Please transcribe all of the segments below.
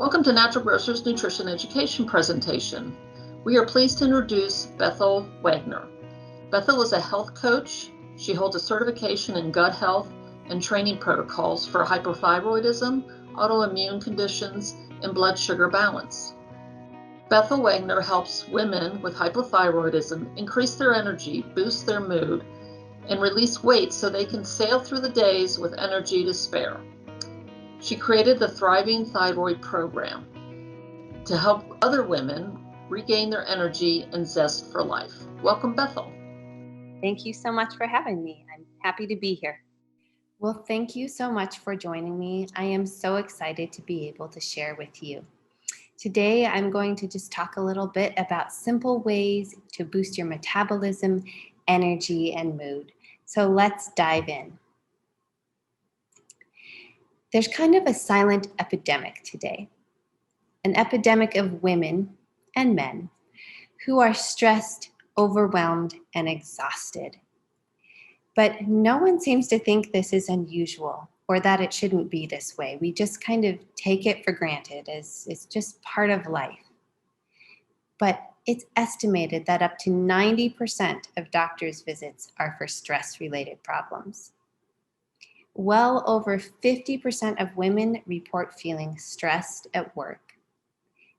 Welcome to Natural Grocers Nutrition Education presentation. We are pleased to introduce Bethel Wagner. Bethel is a health coach. She holds a certification in gut health and training protocols for hypothyroidism, autoimmune conditions, and blood sugar balance. Bethel Wagner helps women with hypothyroidism increase their energy, boost their mood, and release weight so they can sail through the days with energy to spare. She created the Thriving Thyroid Program to help other women regain their energy and zest for life. Welcome, Bethel. Thank you so much for having me. I'm happy to be here. Well, thank you so much for joining me. I am so excited to be able to share with you. Today, I'm going to just talk a little bit about simple ways to boost your metabolism, energy, and mood. So let's dive in. There's kind of a silent epidemic today, an epidemic of women and men who are stressed, overwhelmed, and exhausted. But no one seems to think this is unusual or that it shouldn't be this way. We just kind of take it for granted as it's just part of life. But it's estimated that up to 90% of doctors' visits are for stress-related problems. Well over 50% of women report feeling stressed at work.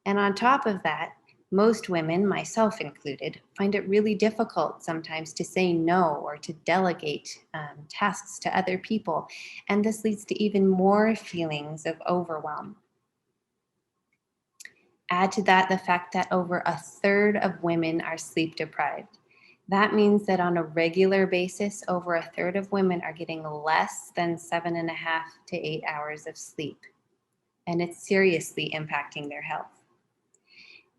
And on top of that, most women, myself included, find it really difficult sometimes to say no or to delegate tasks to other people. And this leads to even more feelings of overwhelm. Add to that the fact that over a third of women are sleep deprived. That means that on a regular basis, over a third of women are getting less than 7.5 to 8 hours of sleep. And it's seriously impacting their health.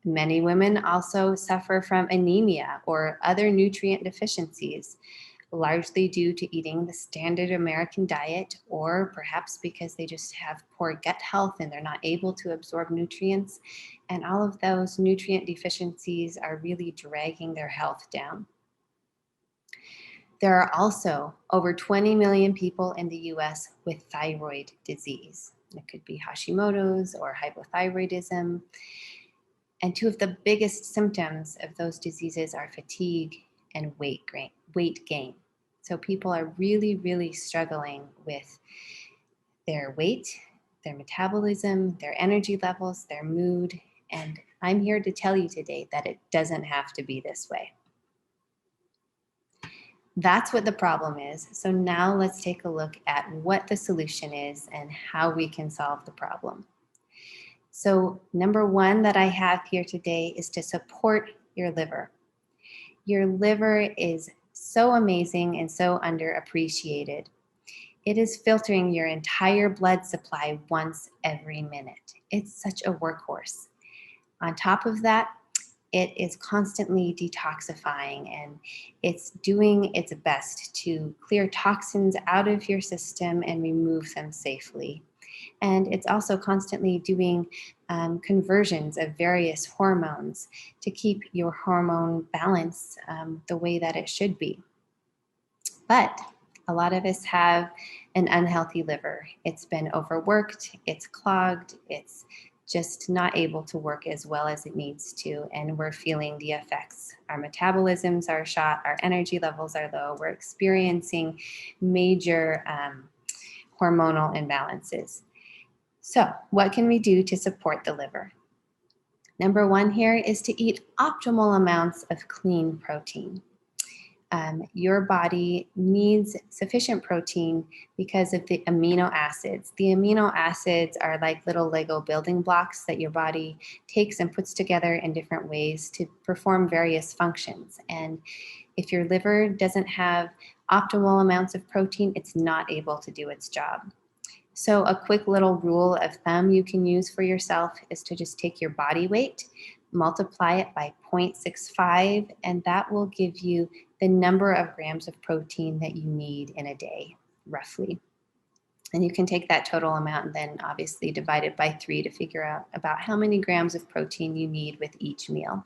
Many women also suffer from anemia or other nutrient deficiencies, largely due to eating the standard American diet, or perhaps because they just have poor gut health and they're not able to absorb nutrients. And all of those nutrient deficiencies are really dragging their health down. There are also over 20 million people in the US with thyroid disease. It could be Hashimoto's or hypothyroidism. And two of the biggest symptoms of those diseases are fatigue and weight gain. So people are really, really struggling with their weight, their metabolism, their energy levels, their mood. And I'm here to tell you today that it doesn't have to be this way. That's what the problem is. So now let's take a look at what the solution is and how we can solve the problem. So number one that I have here today is to support your liver. Your liver is so amazing and so underappreciated. It is filtering your entire blood supply once every minute. It's such a workhorse. On top of that, it is constantly detoxifying and it's doing its best to clear toxins out of your system and remove them safely. And it's also constantly doing conversions of various hormones to keep your hormone balance the way that it should be. But a lot of us have an unhealthy liver. It's been overworked, it's clogged, it's just not able to work as well as it needs to, and we're feeling the effects. Our metabolisms are shot, our energy levels are low, we're experiencing major hormonal imbalances. So what can we do to support the liver? Number one here is to eat optimal amounts of clean protein. Your body needs sufficient protein because of the amino acids. The amino acids are like little Lego building blocks that your body takes and puts together in different ways to perform various functions. And if your liver doesn't have optimal amounts of protein, it's not able to do its job. So a quick little rule of thumb you can use for yourself is to just take your body weight, multiply it by 0.65, and that will give you the number of grams of protein that you need in a day, roughly. And you can take that total amount and then obviously divide it by 3 to figure out about how many grams of protein you need with each meal.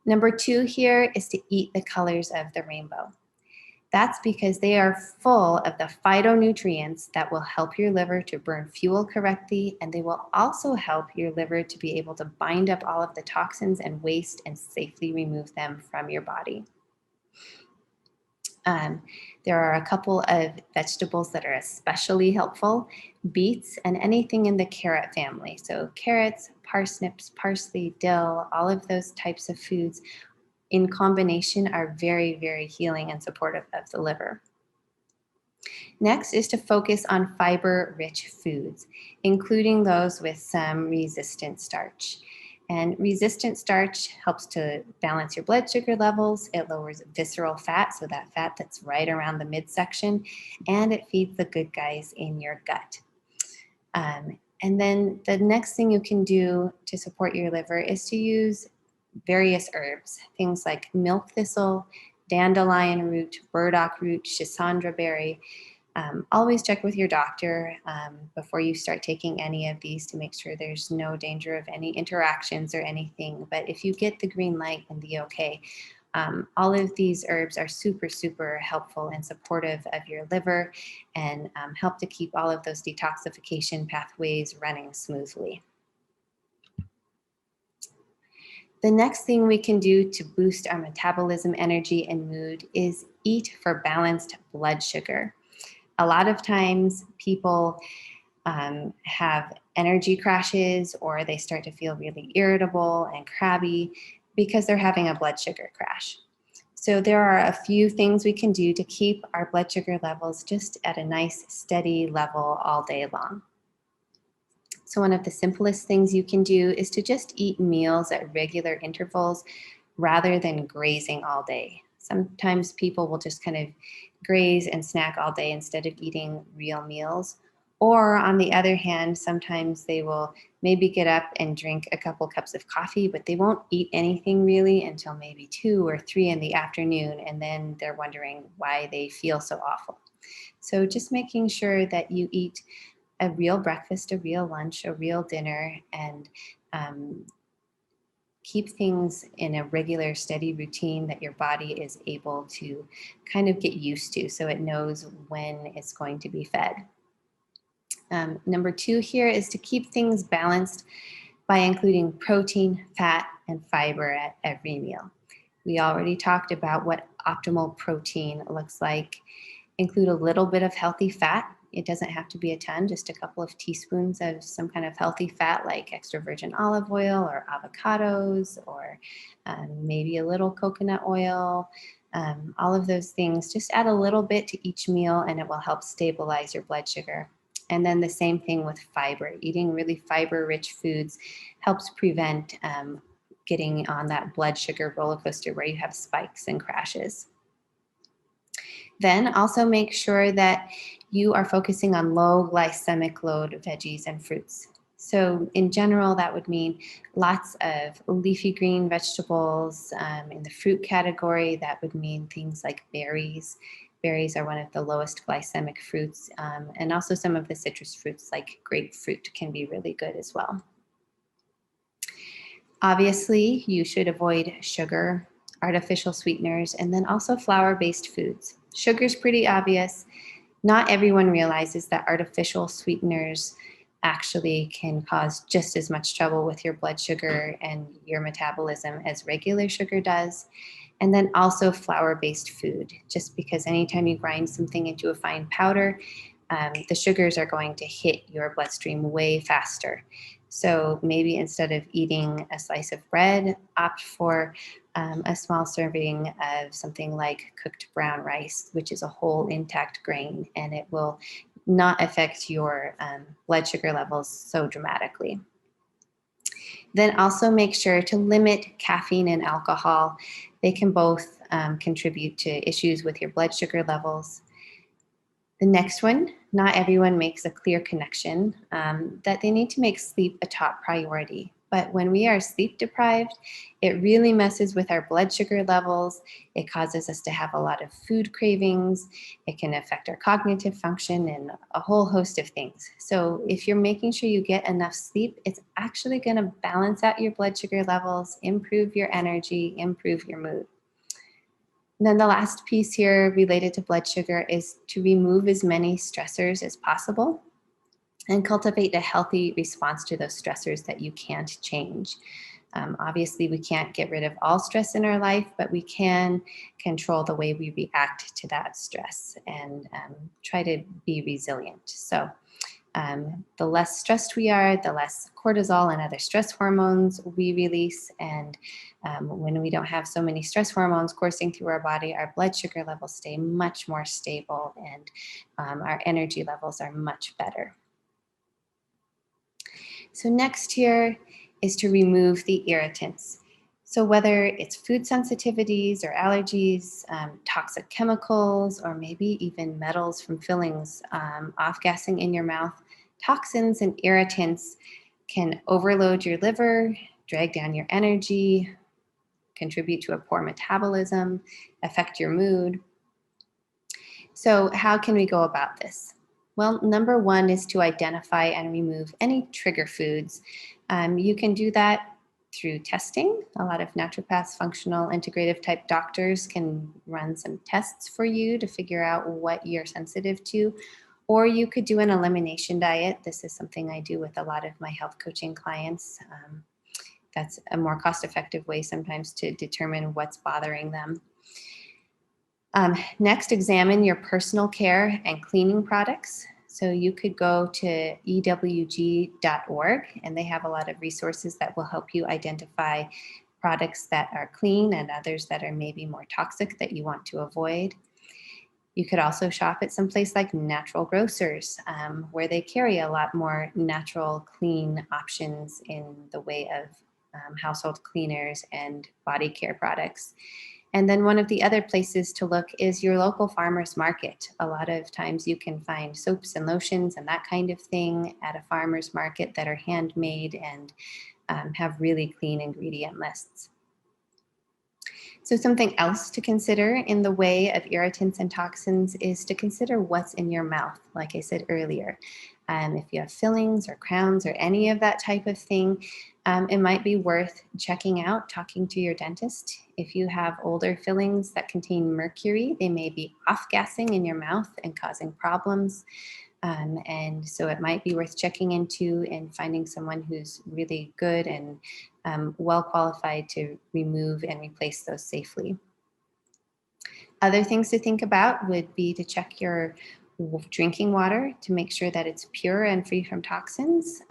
Number 2 here is to eat the colors of the rainbow. That's because they are full of the phytonutrients that will help your liver to burn fuel correctly, and they will also help your liver to be able to bind up all of the toxins and waste and safely remove them from your body. There are a couple of vegetables that are especially helpful: beets and anything in the carrot family. So carrots, parsnips, parsley, dill, all of those types of foods in combination are very, very healing and supportive of the liver. Next is to focus on fiber-rich foods, including those with some resistant starch. And resistant starch helps to balance your blood sugar levels. It lowers visceral fat, so that fat that's right around the midsection, and it feeds the good guys in your gut. And then the next thing you can do to support your liver is to use various herbs, things like milk thistle, dandelion root, burdock root, schisandra berry. Always check with your doctor before you start taking any of these to make sure there's no danger of any interactions or anything. But if you get the green light and the okay, all of these herbs are super, super helpful and supportive of your liver and help to keep all of those detoxification pathways running smoothly. The next thing we can do to boost our metabolism, energy, and mood is eat for balanced blood sugar. A lot of times people have energy crashes, or they start to feel really irritable and crabby because they're having a blood sugar crash. So there are a few things we can do to keep our blood sugar levels just at a nice steady level all day long. So one of the simplest things you can do is to just eat meals at regular intervals rather than grazing all day. Sometimes people will just kind of graze and snack all day instead of eating real meals. Or on the other hand, sometimes they will maybe get up and drink a couple cups of coffee, but they won't eat anything really until maybe 2 or 3 in the afternoon, and then they're wondering why they feel so awful. So just making sure that you eat a real breakfast, a real lunch, a real dinner, and keep things in a regular, steady routine that your body is able to kind of get used to, so it knows when it's going to be fed. Number 2 here is to keep things balanced by including protein, fat, and fiber at every meal. We already talked about what optimal protein looks like. Include a little bit of healthy fat. It doesn't have to be a ton, just a couple of teaspoons of some kind of healthy fat like extra virgin olive oil or avocados, or maybe a little coconut oil. All of those things, just add a little bit to each meal and it will help stabilize your blood sugar. And then the same thing with fiber. Eating really fiber-rich foods helps prevent getting on that blood sugar roller coaster where you have spikes and crashes. Then also make sure that you are focusing on low glycemic load veggies and fruits. So in general, that would mean lots of leafy green vegetables. In the fruit category, that would mean things like berries. Berries are one of the lowest glycemic fruits, and also some of the citrus fruits like grapefruit can be really good as well. Obviously, you should avoid sugar, artificial sweeteners, and then also flour-based foods. Sugar's pretty obvious. Not everyone realizes that artificial sweeteners actually can cause just as much trouble with your blood sugar and your metabolism as regular sugar does. And then also flour-based food, just because anytime you grind something into a fine powder, the sugars are going to hit your bloodstream way faster. So maybe instead of eating a slice of bread, opt for a small serving of something like cooked brown rice, which is a whole intact grain, and it will not affect your blood sugar levels so dramatically. Then also make sure to limit caffeine and alcohol. They can both contribute to issues with your blood sugar levels. The next one, not everyone makes a clear connection that they need to make sleep a top priority. But when we are sleep deprived, it really messes with our blood sugar levels. It causes us to have a lot of food cravings. It can affect our cognitive function and a whole host of things. So if you're making sure you get enough sleep, it's actually going to balance out your blood sugar levels, improve your energy, improve your mood. And then the last piece here related to blood sugar is to remove as many stressors as possible and cultivate a healthy response to those stressors that you can't change. Obviously, we can't get rid of all stress in our life, but we can control the way we react to that stress and try to be resilient. So the less stressed we are, the less cortisol and other stress hormones we release. And when we don't have so many stress hormones coursing through our body, our blood sugar levels stay much more stable and our energy levels are much better. So next here is to remove the irritants. So whether it's food sensitivities or allergies, toxic chemicals, or maybe even metals from fillings off-gassing in your mouth, toxins and irritants can overload your liver, drag down your energy, contribute to a poor metabolism, affect your mood. So how can we go about this? Well, number one is to identify and remove any trigger foods. You can do that through testing. A lot of naturopaths, functional, integrative type doctors can run some tests for you to figure out what you're sensitive to. Or you could do an elimination diet. This is something I do with a lot of my health coaching clients. That's a more cost-effective way sometimes to determine what's bothering them. Next, examine your personal care and cleaning products. So you could go to ewg.org, and they have a lot of resources that will help you identify products that are clean and others that are maybe more toxic that you want to avoid. You could also shop at some place like Natural Grocers, where they carry a lot more natural, clean options in the way of household cleaners and body care products. And then one of the other places to look is your local farmer's market. A lot of times you can find soaps and lotions and that kind of thing at a farmer's market that are handmade and have really clean ingredient lists. So something else to consider in the way of irritants and toxins is to consider what's in your mouth, like I said earlier. If you have fillings or crowns or any of that type of thing, it might be worth checking out, talking to your dentist. If you have older fillings that contain mercury, they may be off-gassing in your mouth and causing problems. And so it might be worth checking into and finding someone who's really good and well qualified to remove and replace those safely. Other things to think about would be to check your drinking water to make sure that it's pure and free from toxins.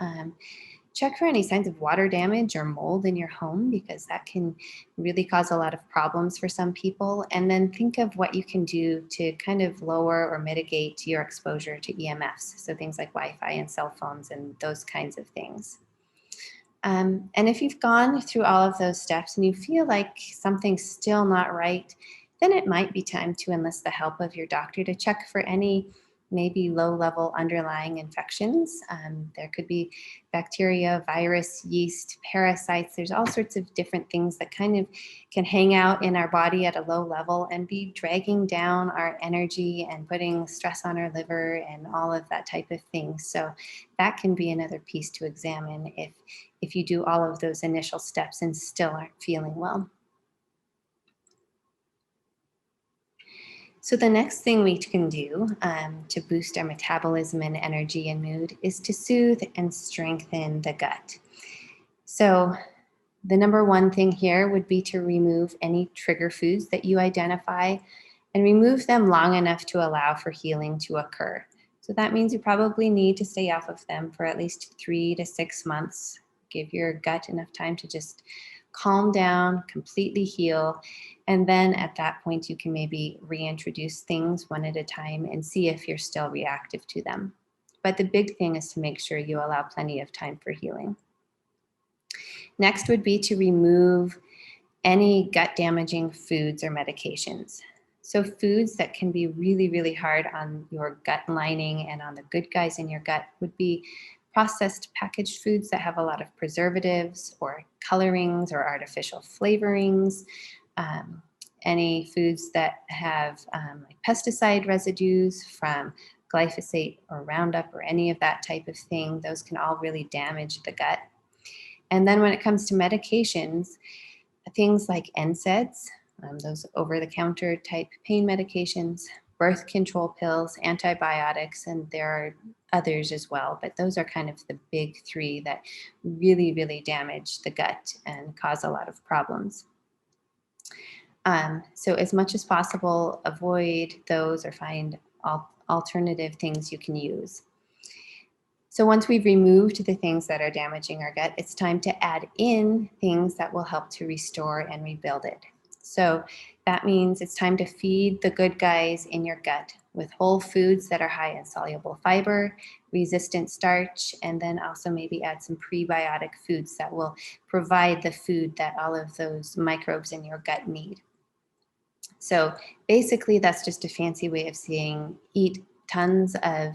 Check for any signs of water damage or mold in your home, because that can really cause a lot of problems for some people. And then think of what you can do to kind of lower or mitigate your exposure to EMFs. So things like Wi-Fi and cell phones and those kinds of things. And if you've gone through all of those steps and you feel like something's still not right, then it might be time to enlist the help of your doctor to check for any maybe low-level underlying infections. There could be bacteria, virus, yeast, parasites. There's all sorts of different things that kind of can hang out in our body at a low level and be dragging down our energy and putting stress on our liver and all of that type of thing. So that can be another piece to examine if you do all of those initial steps and still aren't feeling well. So the next thing we can do to boost our metabolism and energy and mood is to soothe and strengthen the gut. So the number one thing here would be to remove any trigger foods that you identify and remove them long enough to allow for healing to occur. So that means you probably need to stay off of them for at least 3 to 6 months. Give your gut enough time to just calm down, completely heal. And then at that point, you can maybe reintroduce things one at a time and see if you're still reactive to them. But the big thing is to make sure you allow plenty of time for healing. Next would be to remove any gut damaging foods or medications. So foods that can be really, really hard on your gut lining and on the good guys in your gut would be processed packaged foods that have a lot of preservatives or colorings or artificial flavorings, any foods that have like pesticide residues from glyphosate or Roundup or any of that type of thing. Those can all really damage the gut. And then when it comes to medications, things like NSAIDs those over-the-counter type pain medications, birth control pills, antibiotics, and there are others as well, but those are kind of the big three that really, really damage the gut and cause a lot of problems. So as much as possible, avoid those or find alternative things you can use. So once we've removed the things that are damaging our gut, it's time to add in things that will help to restore and rebuild it. So that means it's time to feed the good guys in your gut with whole foods that are high in soluble fiber, resistant starch, and then also maybe add some prebiotic foods that will provide the food that all of those microbes in your gut need. So basically, that's just a fancy way of saying eat tons of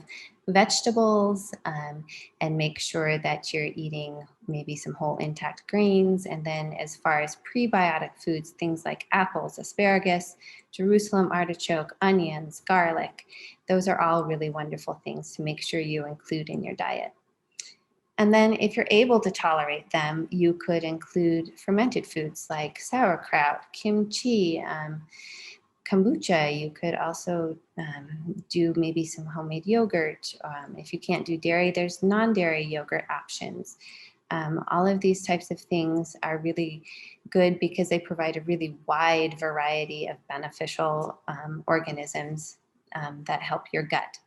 vegetables and make sure that you're eating maybe some whole intact grains. And then as far as prebiotic foods, things like apples, asparagus, Jerusalem artichoke, onions, garlic, those are all really wonderful things to make sure you include in your diet. And then if you're able to tolerate them, you could include fermented foods like sauerkraut, kimchi, kombucha. You could also do maybe some homemade yogurt. If you can't do dairy, there's non-dairy yogurt options. All of these types of things are really good because they provide a really wide variety of beneficial organisms that help your gut.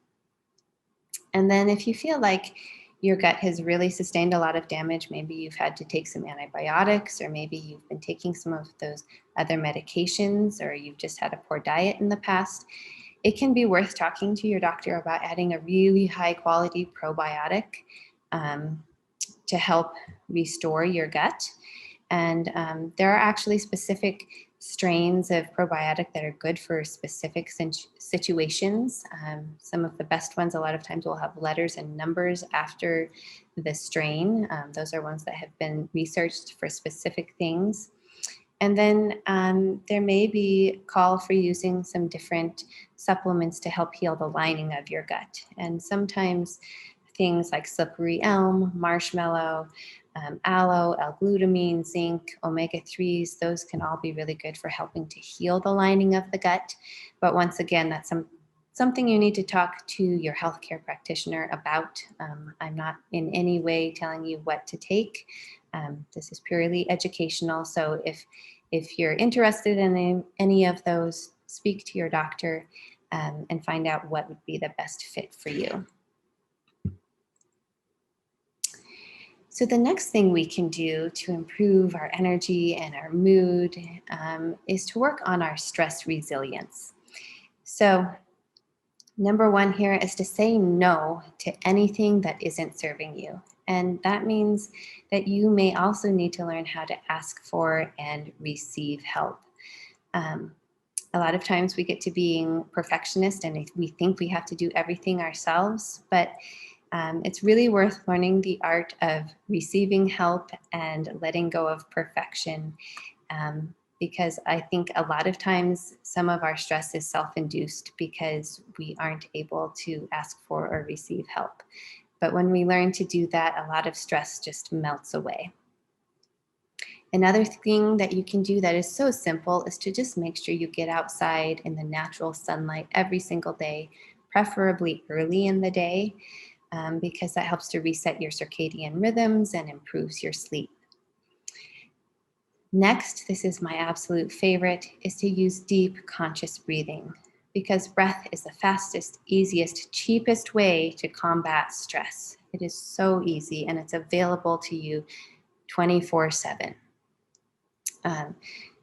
And then if you feel like your gut has really sustained a lot of damage, maybe you've had to take some antibiotics, or maybe you've been taking some of those other medications, or you've just had a poor diet in the past, it can be worth talking to your doctor about adding a really high quality probiotic to help restore your gut. And there are actually specific strains of probiotic that are good for specific situations. Some of the best ones a lot of times will have letters and numbers after the strain. Those are ones that have been researched for specific things. And then there may be call for using some different supplements to help heal the lining of your gut. And sometimes things like slippery elm, marshmallow, aloe, L-glutamine, zinc, omega-3s, those can all be really good for helping to heal the lining of the gut. But once again, that's something you need to talk to your healthcare practitioner about. I'm not in any way telling you what to take. This is purely educational. So if you're interested in any of those, speak to your doctor and find out what would be the best fit for you. So the next thing we can do to improve our energy and our mood is to work on our stress resilience. So number one here is to say no to anything that isn't serving you. And that means that you may also need to learn how to ask for and receive help. A lot of times we get to being perfectionist and we think we have to do everything ourselves, but it's really worth learning the art of receiving help and letting go of perfection, because I think a lot of times some of our stress is self-induced because we aren't able to ask for or receive help. But when we learn to do that, a lot of stress just melts away. Another thing that you can do that is so simple is to just make sure you get outside in the natural sunlight every single day, preferably early in the day. Because that helps to reset your circadian rhythms and improves your sleep. Next, this is my absolute favorite, is to use deep conscious breathing, because breath is the fastest, easiest, cheapest way to combat stress. It is so easy and it's available to you 24/7.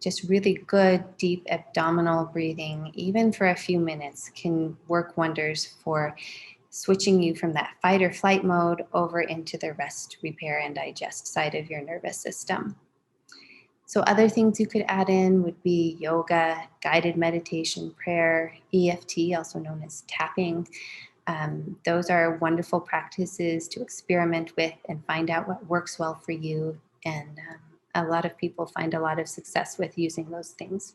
Just really good, deep abdominal breathing, even for a few minutes, can work wonders for switching you from that fight or flight mode over into the rest, repair, and digest side of your nervous system. So other things you could add in would be yoga, guided meditation, prayer, EFT, also known as tapping. Those are wonderful practices to experiment with and find out what works well for you. And a lot of people find a lot of success with using those things.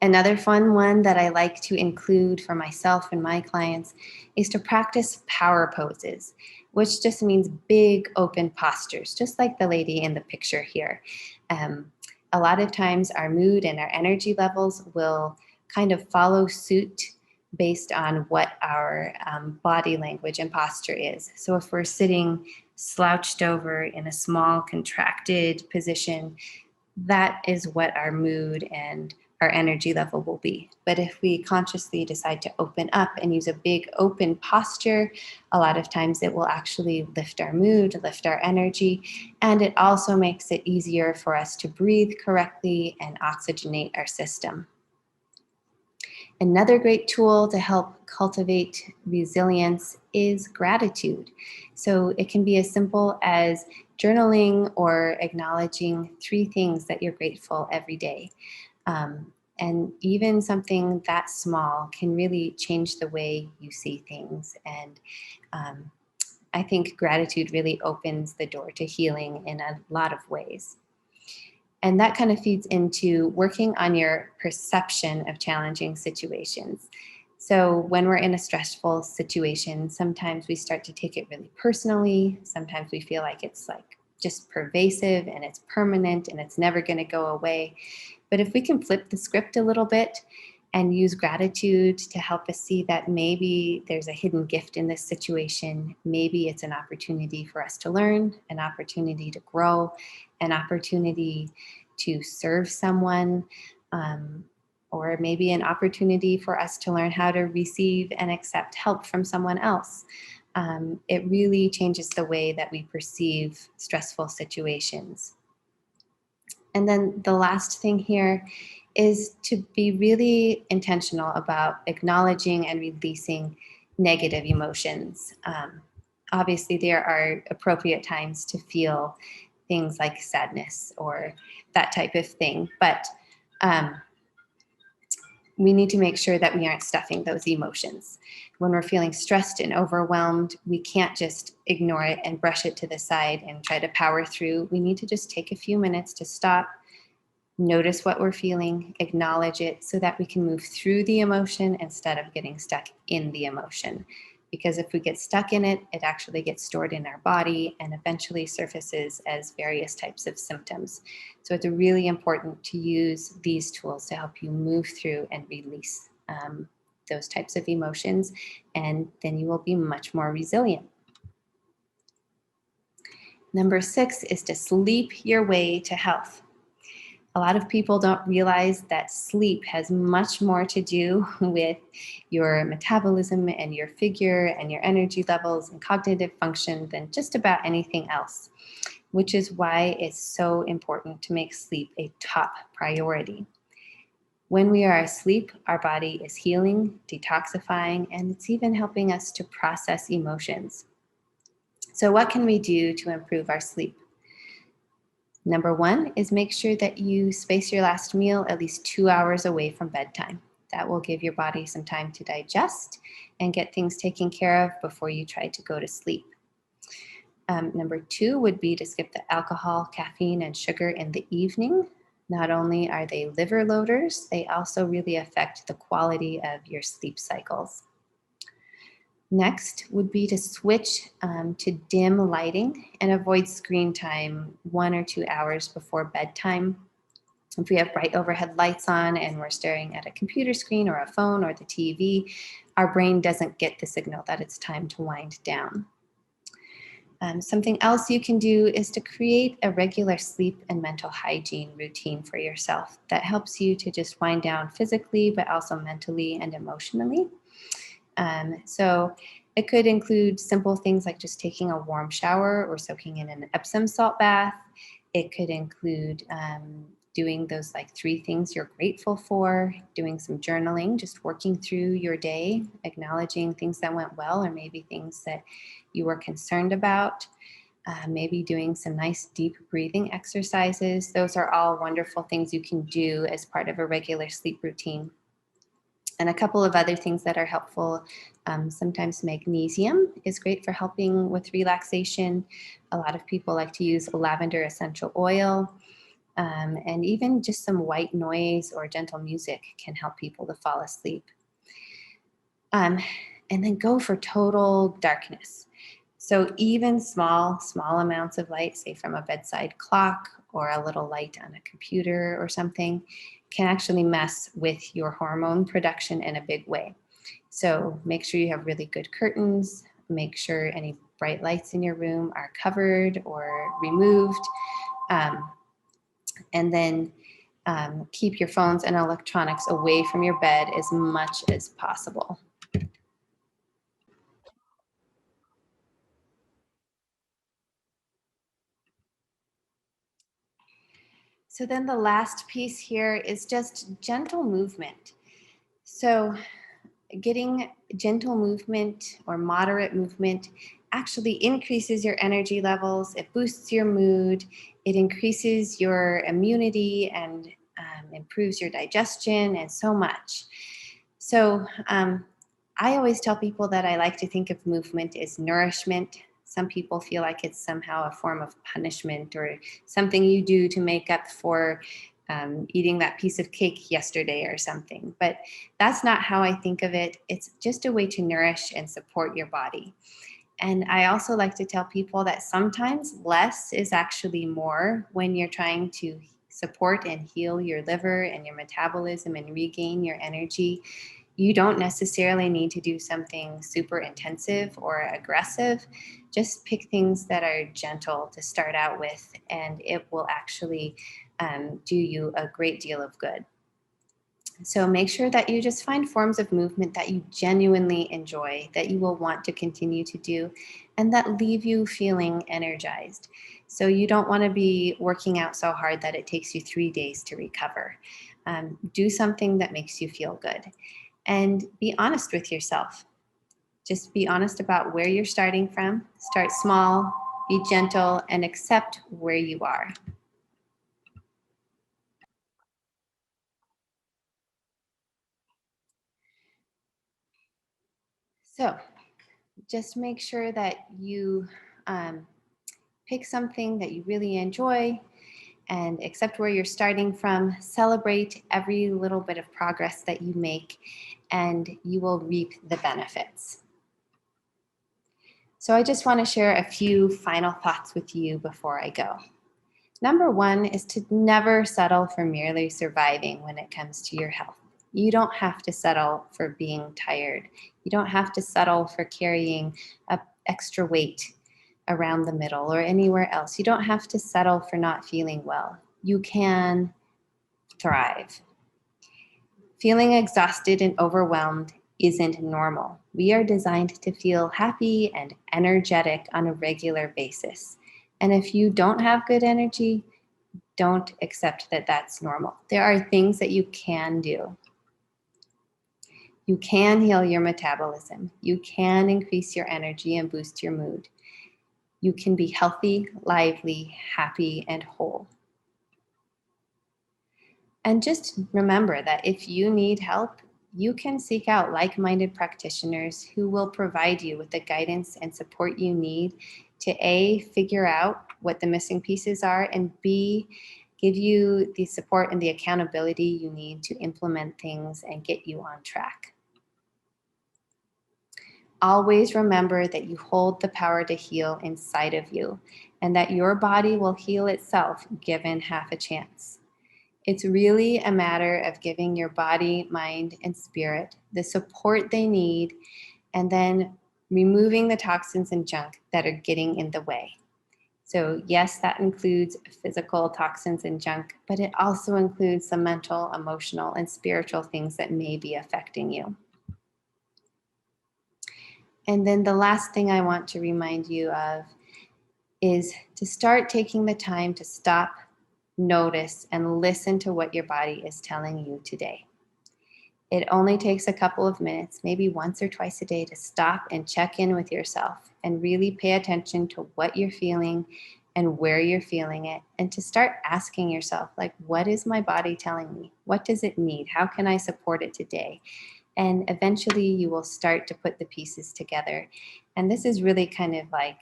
Another fun one that I like to include for myself and my clients is to practice power poses, which just means big open postures, just like the lady in the picture here. A lot of times our mood and our energy levels will kind of follow suit based on what our body language and posture is. So if we're sitting slouched over in a small contracted position, that is what our mood and our energy level will be. But if we consciously decide to open up and use a big open posture, a lot of times it will actually lift our mood, lift our energy, and it also makes it easier for us to breathe correctly and oxygenate our system. Another great tool to help cultivate resilience is gratitude. So it can be as simple as journaling or acknowledging 3 things that you're grateful every day. And even something that small can really change the way you see things. And I think gratitude really opens the door to healing in a lot of ways. And that kind of feeds into working on your perception of challenging situations. So when we're in a stressful situation, sometimes we start to take it really personally. Sometimes we feel like it's like just pervasive and it's permanent and it's never going to go away. But if we can flip the script a little bit and use gratitude to help us see that maybe there's a hidden gift in this situation, maybe it's an opportunity for us to learn, an opportunity to grow, an opportunity to serve someone, or maybe an opportunity for us to learn how to receive and accept help from someone else. It really changes the way that we perceive stressful situations. And then the last thing here is to be really intentional about acknowledging and releasing negative emotions. Obviously, there are appropriate times to feel things like sadness or that type of thing, but we need to make sure that we aren't stuffing those emotions. When we're feeling stressed and overwhelmed, we can't just ignore it and brush it to the side and try to power through. We need to just take a few minutes to stop, notice what we're feeling, acknowledge it so that we can move through the emotion instead of getting stuck in the emotion. Because if we get stuck in it, it actually gets stored in our body and eventually surfaces as various types of symptoms. So it's really important to use these tools to help you move through and release those types of emotions, and then you will be much more resilient. Number 6 is to sleep your way to health. A lot of people don't realize that sleep has much more to do with your metabolism and your figure and your energy levels and cognitive function than just about anything else, which is why it's so important to make sleep a top priority. When we are asleep, our body is healing, detoxifying, and it's even helping us to process emotions. So what can we do to improve our sleep? Number 1 is make sure that you space your last meal at least 2 hours away from bedtime. That will give your body some time to digest and get things taken care of before you try to go to sleep. Number 2 would be to skip the alcohol, caffeine, and sugar in the evening. Not only are they liver loaders, they also really affect the quality of your sleep cycles. Next would be to switch to dim lighting and avoid screen time 1 or 2 hours before bedtime. If we have bright overhead lights on and we're staring at a computer screen or a phone or the TV, our brain doesn't get the signal that it's time to wind down. Something else you can do is to create a regular sleep and mental hygiene routine for yourself that helps you to just wind down physically, but also mentally and emotionally. So it could include simple things like just taking a warm shower or soaking in an Epsom salt bath. It could include doing those like 3 things you're grateful for, doing some journaling, just working through your day, acknowledging things that went well or maybe things that you were concerned about. Maybe doing some nice deep breathing exercises. Those are all wonderful things you can do as part of a regular sleep routine. And a couple of other things that are helpful. Sometimes magnesium is great for helping with relaxation. A lot of people like to use lavender essential oil. And even just some white noise or gentle music can help people to fall asleep. And then go for total darkness. So even small amounts of light, say from a bedside clock or a little light on a computer or something, can actually mess with your hormone production in a big way. So make sure you have really good curtains, make sure any bright lights in your room are covered or removed, and then keep your phones and electronics away from your bed as much as possible. So then the last piece here is just gentle movement. So getting gentle movement or moderate movement actually increases your energy levels, it boosts your mood, it increases your immunity and improves your digestion and so much. So I always tell people that I like to think of movement as nourishment. Some people feel like it's somehow a form of punishment or something you do to make up for eating that piece of cake yesterday or something. But that's not how I think of it. It's just a way to nourish and support your body. And I also like to tell people that sometimes less is actually more when you're trying to support and heal your liver and your metabolism and regain your energy. You don't necessarily need to do something super intensive or aggressive. Just pick things that are gentle to start out with, and it will actually do you a great deal of good. So make sure that you just find forms of movement that you genuinely enjoy, that you will want to continue to do, and that leave you feeling energized. So you don't want to be working out so hard that it takes you 3 days to recover. Do something that makes you feel good. And be honest with yourself. Just be honest about where you're starting from. Start small, be gentle, and accept where you are. So just make sure that you pick something that you really enjoy and accept where you're starting from. Celebrate every little bit of progress that you make, and you will reap the benefits. So I just want to share a few final thoughts with you before I go. Number one is to never settle for merely surviving when it comes to your health. You don't have to settle for being tired. You don't have to settle for carrying extra weight around the middle or anywhere else. You don't have to settle for not feeling well. You can thrive. Feeling exhausted and overwhelmed isn't normal. We are designed to feel happy and energetic on a regular basis. And if you don't have good energy, don't accept that that's normal. There are things that you can do. You can heal your metabolism. You can increase your energy and boost your mood. You can be healthy, lively, happy, and whole. And just remember that if you need help, you can seek out like-minded practitioners who will provide you with the guidance and support you need to A, figure out what the missing pieces are, and B, give you the support and the accountability you need to implement things and get you on track. Always remember that you hold the power to heal inside of you and that your body will heal itself given half a chance. It's really a matter of giving your body, mind, and spirit the support they need and then removing the toxins and junk that are getting in the way. So yes, that includes physical toxins and junk, but it also includes the mental, emotional, and spiritual things that may be affecting you. And then the last thing I want to remind you of is to start taking the time to stop, notice, and listen to what your body is telling you today. It only takes a couple of minutes, maybe once or twice a day, to stop and check in with yourself and really pay attention to what you're feeling and where you're feeling it, and to start asking yourself, like, what is my body telling me? What does it need? How can I support it today? And eventually you will start to put the pieces together. And this is really kind of like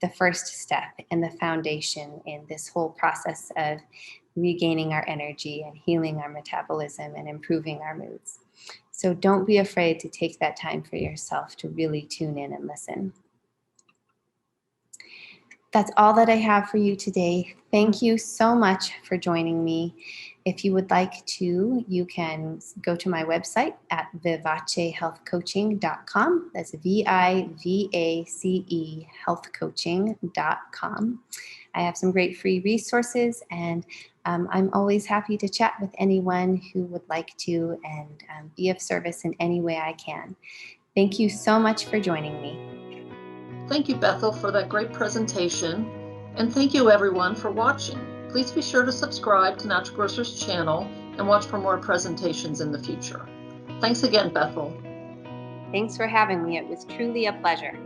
the first step and the foundation in this whole process of regaining our energy and healing our metabolism and improving our moods. So don't be afraid to take that time for yourself to really tune in and listen. that's all that I have for you today. Thank you so much for joining me. If you would like to, you can go to my website at vivacehealthcoaching.com. That's VIVACE healthcoaching.com. I have some great free resources, and I'm always happy to chat with anyone who would like to and be of service in any way I can. Thank you so much for joining me. Thank you, Bethel, for that great presentation. And thank you, everyone, for watching. Please be sure to subscribe to Natural Grocer's channel and watch for more presentations in the future. Thanks again, Bethel. Thanks for having me. It was truly a pleasure.